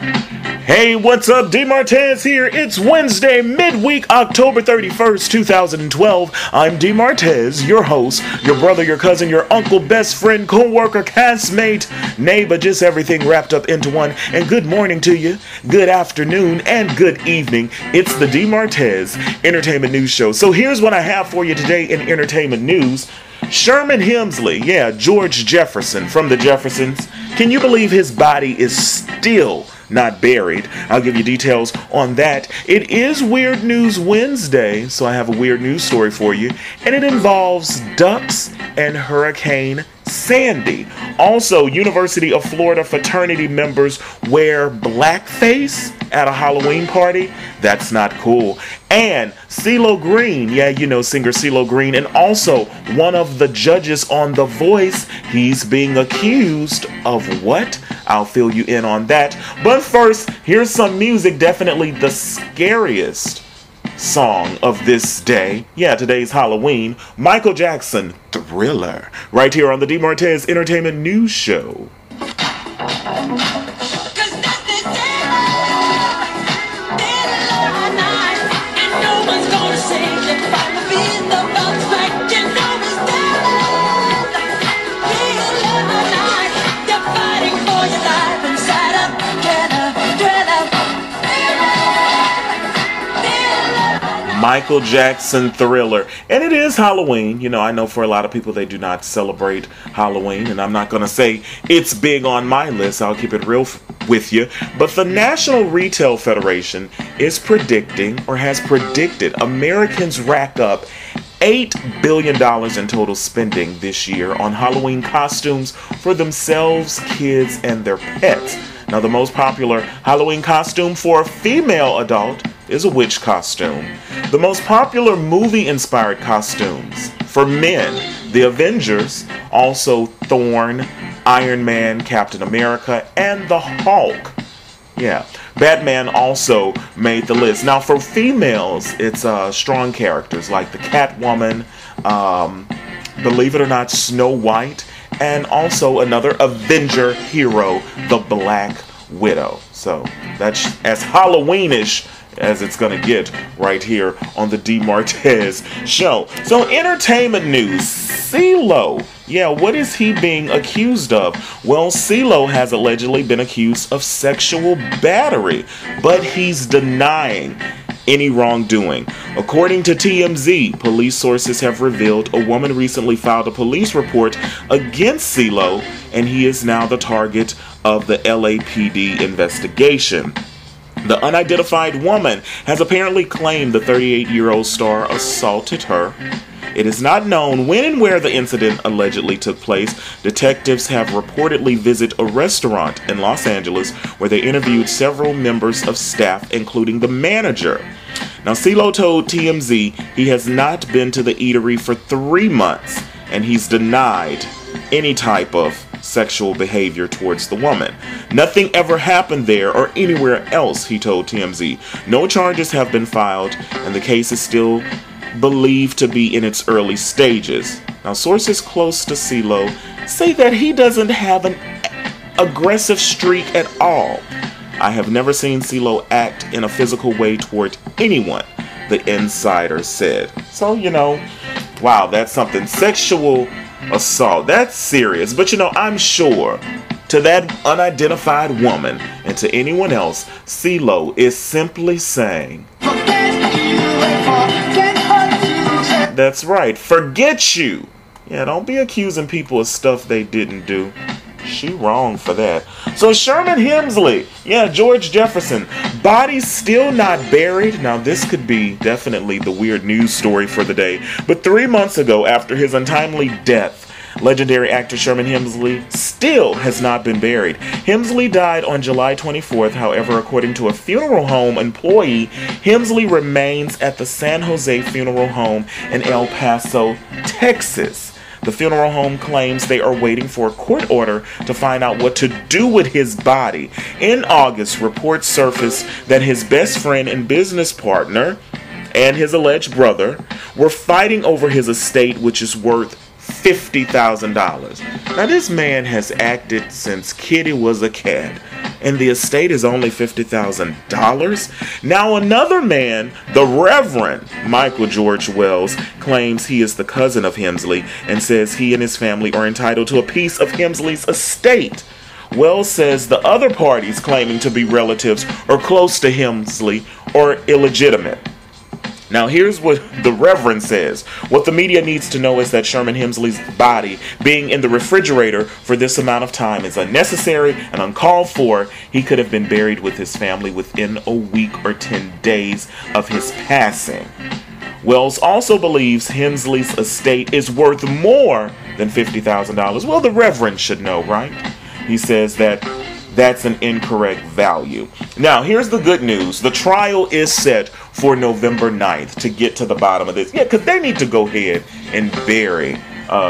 Hey, what's up? MARTEZ here. It's Wednesday, midweek, October 31st, 2012. I'm MARTEZ, your host, your brother, your cousin, your uncle, best friend, co-worker, castmate, neighbor, just everything wrapped up into one. And good morning to you, good afternoon, and good evening. It's the MARTEZ Entertainment News Show. So here's what I have for you today in entertainment news. Sherman Hemsley, George Jefferson from the Jeffersons. Can you believe his body is still not buried? I'll give you details on that. It is Weird News Wednesday, so I have a weird news story for you, and it involves ducks and Hurricane Sandy. Also, University of Florida fraternity members wear blackface at a Halloween party. That's not cool. And Cee Lo Green, singer Cee Lo Green, and also one of the judges on The Voice, he's being accused of what? I'll fill you in on that. But first, here's some music, definitely the scariest song of this day. Today's Halloween. Michael Jackson, Thriller, right here on the MARTEZ Entertainment News Show. Michael Jackson, Thriller. And it is Halloween. I know for a lot of people they do not celebrate Halloween, and I'm not going to say it's big on my list. I'll keep it real with you. But the National Retail Federation is predicting, or has predicted, Americans rack up $8 billion in total spending this year on Halloween costumes for themselves, kids, and their pets. Now, the most popular Halloween costume for a female adult is a witch costume. The most popular movie-inspired costumes for men, the Avengers, also Thor, Iron Man, Captain America, and the Hulk. Batman also made the list. Now, for females, it's strong characters like the Catwoman, believe it or not, Snow White, and also another Avenger hero, the Black Widow. So that's as Halloweenish as it's gonna get right here on the MARTEZ Show. So entertainment news, Cee Lo. What is he being accused of? Well, Cee Lo has allegedly been accused of sexual battery, but he's denying any wrongdoing. According to TMZ, police sources have revealed a woman recently filed a police report against Cee Lo, and he is now the target of the LAPD investigation. The unidentified woman has apparently claimed the 38-year-old star assaulted her. It is not known when and where the incident allegedly took place. Detectives have reportedly visited a restaurant in Los Angeles where they interviewed several members of staff, including the manager. Now, Cee Lo told TMZ he has not been to the eatery for 3 months, and he's denied any type of sexual behavior towards the woman. Nothing ever happened there or anywhere else, he told TMZ. No charges have been filed, and the case is still believed to be in its early stages. Now, sources close to Cee Lo say that he doesn't have an aggressive streak at all. I have never seen Cee Lo act in a physical way toward anyone, the insider said. So, wow, that's something. Sexual assault, that's serious. But I'm sure to that unidentified woman and to anyone else, Cee Lo is simply saying, that's right, forget you. Don't be accusing people of stuff they didn't do. She wrong for that. So Sherman Hemsley, George Jefferson, body still not buried. Now this could be definitely the weird news story for the day. But 3 months ago, after his untimely death, legendary actor Sherman Hemsley still has not been buried. Hemsley died on July 24th. However, according to a funeral home employee, Hemsley remains at the San Jose Funeral Home in El Paso, Texas. The funeral home claims they are waiting for a court order to find out what to do with his body. In August, reports surfaced that his best friend and business partner and his alleged brother were fighting over his estate, which is worth $50,000. Now, this man has acted since Kitty was a cat, and the estate is only $50,000. Now another man, the Reverend Michael George Wells, claims he is the cousin of Hemsley and says he and his family are entitled to a piece of Hemsley's estate. Wells says the other parties claiming to be relatives or close to Hemsley are illegitimate. Now here's what the Reverend says. What the media needs to know is that Sherman Hemsley's body being in the refrigerator for this amount of time is unnecessary and uncalled for. He could have been buried with his family within a week or 10 days of his passing. Wells also believes Hemsley's estate is worth more than $50,000. Well, the Reverend should know, right? He says that that's an incorrect value. Now, here's the good news. The trial is set for November 9th to get to the bottom of this. Yeah, because they need to go ahead and bury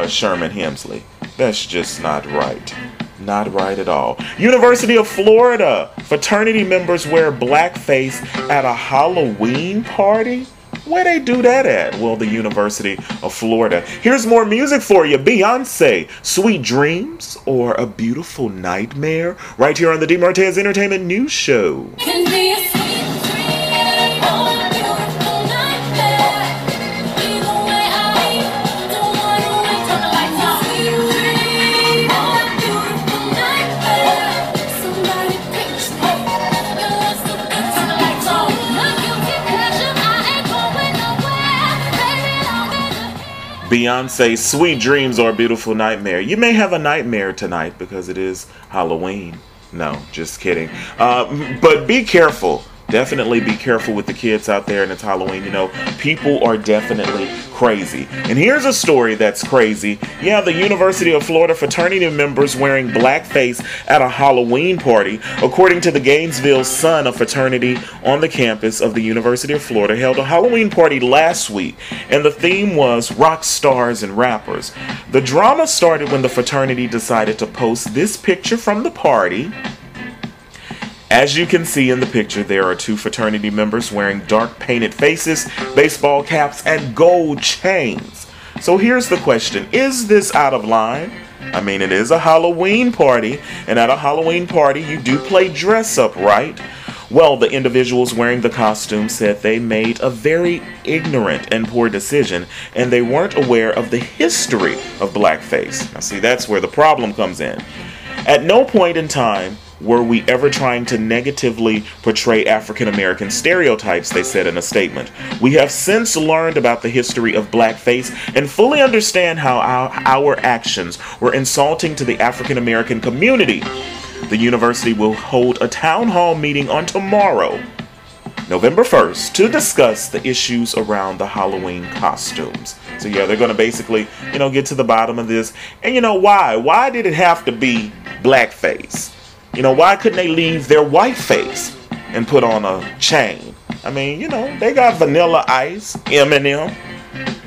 Sherman Hemsley. That's just not right. Not right at all. University of Florida. Fraternity members wear blackface at a Halloween party? Where they do that at? Well, the University of Florida. Here's more music for you. Beyonce, Sweet Dreams or A Beautiful Nightmare? Right here on the MARTEZ Entertainment News Show. Can be a sweet dream or a beautiful nightmare. Either way, I don't want to wait till the lights out. Sweet dream or a beautiful nightmare. Somebody preach me. Your love's too good till the lights on. No guilty pleasure, I ain't going nowhere. Baby, I'll be the Beyonce, Sweet Dreams or A Beautiful Nightmare. You may have a nightmare tonight because it is Halloween. No, just kidding. But be careful. Definitely be careful with the kids out there, and it's Halloween. You know, people are definitely crazy. And here's a story that's crazy. Yeah, the University of Florida fraternity members wearing blackface at a Halloween party. According to the Gainesville Sun, a fraternity on the campus of the University of Florida held a Halloween party last week, and the theme was rock stars and rappers. The drama started when the fraternity decided to post this picture from the party. As you can see in the picture, there are two fraternity members wearing dark painted faces, baseball caps, and gold chains. So here's the question. Is this out of line? I mean, it is a Halloween party, and at a Halloween party, you do play dress up, right? Well, the individuals wearing the costume said they made a very ignorant and poor decision, and they weren't aware of the history of blackface. Now, see, that's where the problem comes in. At no point in time were we ever trying to negatively portray African American stereotypes, they said in a statement. We have since learned about the history of blackface and fully understand how our actions were insulting to the African American community. The university will hold a town hall meeting on tomorrow, November 1st, to discuss the issues around the Halloween costumes. So yeah, they're going to basically, get to the bottom of this. And why? Why did it have to be blackface? Why couldn't they leave their white face and put on a chain? I mean, they got Vanilla Ice, Eminem.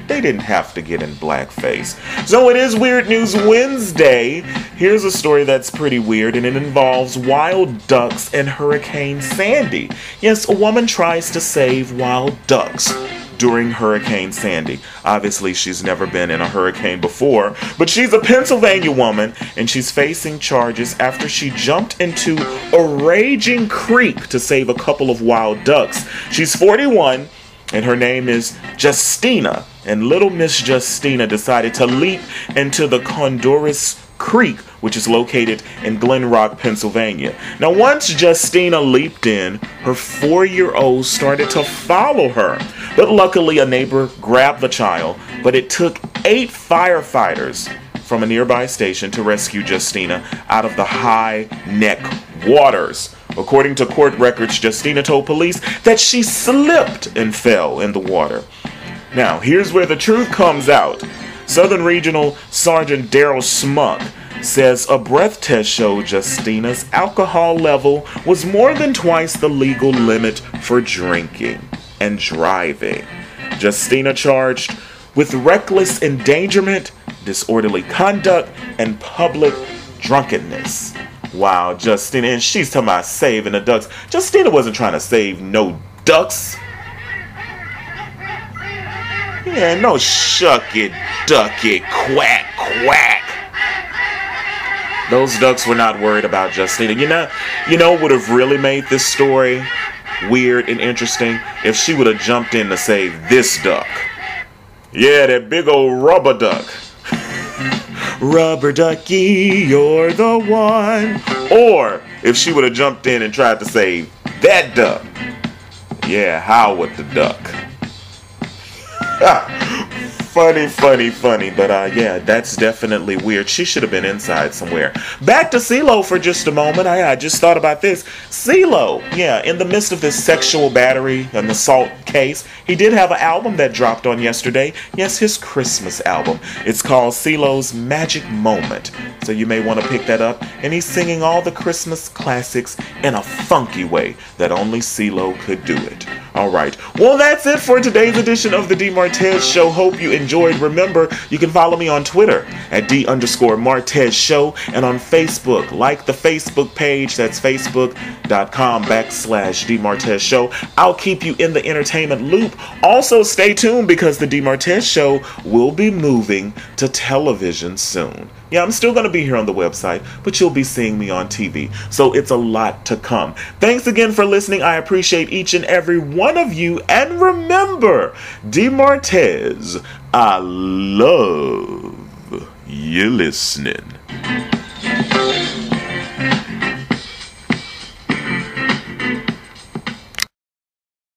They didn't have to get in blackface. So it is Weird News Wednesday. Here's a story that's pretty weird, and it involves wild ducks and Hurricane Sandy. Yes, a woman tries to save wild ducks during Hurricane Sandy. Obviously, she's never been in a hurricane before, but she's a Pennsylvania woman, and she's facing charges after she jumped into a raging creek to save a couple of wild ducks. She's 41, and her name is Justina, and little Miss Justina decided to leap into the Condorus Creek, which is located in Glen Rock, Pennsylvania. Now, once Justina leaped in, her 4-year-old started to follow her. But luckily, a neighbor grabbed the child, but it took 8 firefighters from a nearby station to rescue Justina out of the high neck waters. According to court records, Justina told police that she slipped and fell in the water. Now, here's where the truth comes out. Southern Regional Sergeant Daryl Smuck says a breath test showed Justina's alcohol level was more than twice the legal limit for drinking and driving. Justina charged with reckless endangerment, disorderly conduct, and public drunkenness. Wow, Justina, and she's talking about saving the ducks. Justina wasn't trying to save no ducks. Yeah, no shuck it, duck it, quack, quack. Those ducks were not worried about Justina. You know, would have really made this story weird and interesting if she would have jumped in to save this duck. Yeah, that big old rubber duck. Rubber ducky, you're the one. Or if she would have jumped in and tried to save that duck. Yeah, Howard the duck. Funny. But yeah, that's definitely weird. She should have been inside somewhere. Back to Cee Lo for just a moment. I just thought about this. Cee Lo, yeah, in the midst of this sexual battery and assault case, he did have an album that dropped on yesterday. Yes, his Christmas album. It's called Cee Lo's Magic Moment. So you may want to pick that up. And he's singing all the Christmas classics in a funky way that only Cee Lo could do it. All right. Well, that's it for today's edition of the MARTEZ Show. Hope you enjoyed. Remember, you can follow me on Twitter at @D_Martez Show and on Facebook. Like the Facebook page. That's facebook.com/DMartez Show. I'll keep you in the entertainment loop. Also, stay tuned because the MARTEZ Show will be moving to television soon. Yeah, I'm still going to be here on the website, but you'll be seeing me on TV. So it's a lot to come. Thanks again for listening. I appreciate each and every one of you. And remember, MARTEZ, I love you listening.